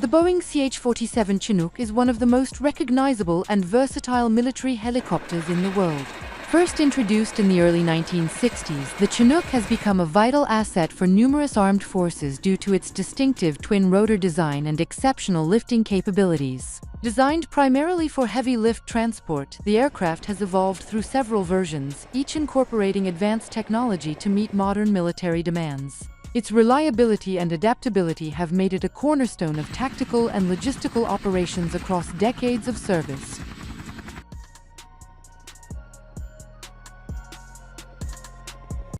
The Boeing CH-47 Chinook is one of the most recognizable and versatile military helicopters in the world. First introduced in the early 1960s, the Chinook has become a vital asset for numerous armed forces due to its distinctive twin-rotor design and exceptional lifting capabilities. Designed primarily for heavy lift transport, the aircraft has evolved through several versions, each incorporating advanced technology to meet modern military demands. Its reliability and adaptability have made it a cornerstone of tactical and logistical operations across decades of service.